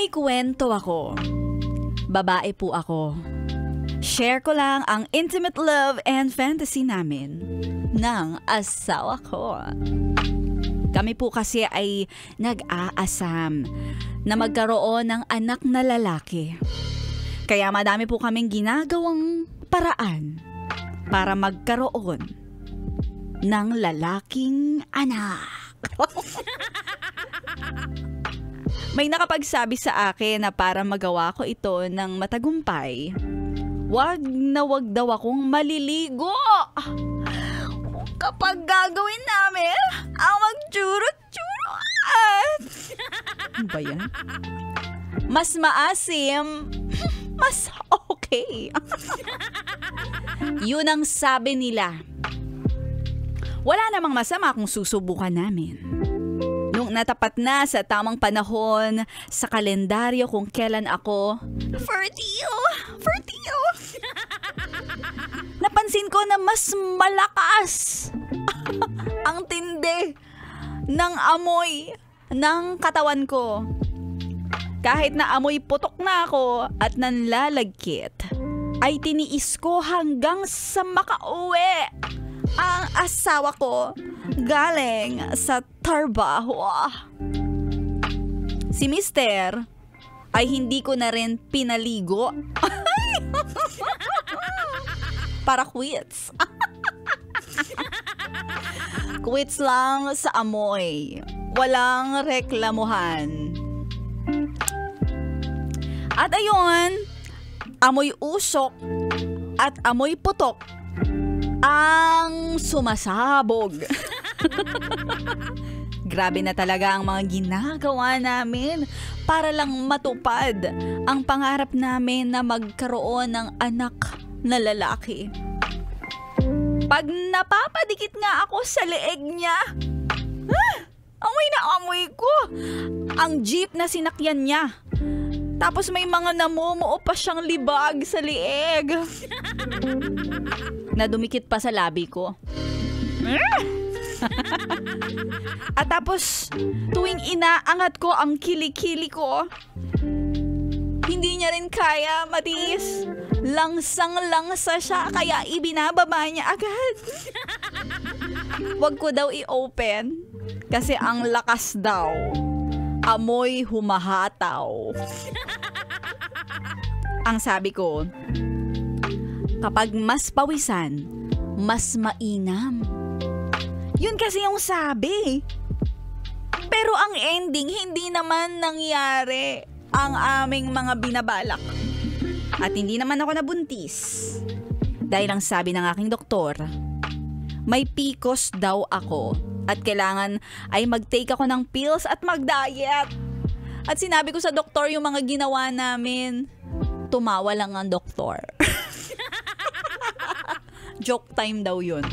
May kwento ako. Babae po ako. Share ko lang ang intimate love and fantasy namin ng asawa ko. Kami po kasi ay nag-aasam na magkaroon ng anak na lalaki. Kaya madami po kaming ginagawang paraan para magkaroon ng lalaking anak. May nakapagsabi sa akin na para magawa ko ito ng matagumpay, wag daw akong maliligo kapag gagawin namin ang magchurot-churot. Ano ba yan? Mas maasim, mas okay. Yun ang sabi nila. Wala namang masama kung susubukan namin. Nung natapat na sa tamang panahon sa kalendaryo kung kailan ako fertile. Napansin ko na mas malakas ang tindi ng amoy ng katawan ko. Kahit na amoy putok na ako at nanlalagkit, ay tiniis ko hanggang sa makauwi ang asawa ko galing sa trabaho. Si Mister ay hindi ko na rin pinaligo. Para quits. Quits lang sa amoy. Walang reklamuhan. At ayun, amoy usok at amoy putok ang sumasabog. Grabe na talaga ang mga ginagawa namin para lang matupad ang pangarap namin na magkaroon ng anak na lalaki. Pag napapadikit nga ako sa leeg niya, amoy na amoy ko ang jeep na sinakyan niya. Tapos may mga namumuo pa siyang libag sa leeg. Nadumikit pa sa labi ko. At tapos, tuwing inaangat ko ang kilikili ko, hindi niya rin kaya matiis. Langsang-langsa siya, kaya ibinababa niya agad. Wag ko daw i-open, kasi ang lakas daw. Amoy humahataw. Ang sabi ko, kapag mas pawisan, mas mainam. Yun kasi yung sabi. Pero ang ending, hindi naman nangyari ang aming mga binabalak. At hindi naman ako nabuntis. Dahil ang sabi ng aking doktor, may PCOS daw ako. At kailangan ay mag-take ako ng pills at mag-diet. At sinabi ko sa doktor yung mga ginawa namin. Tumawa lang ang doktor. Joke time daw yun.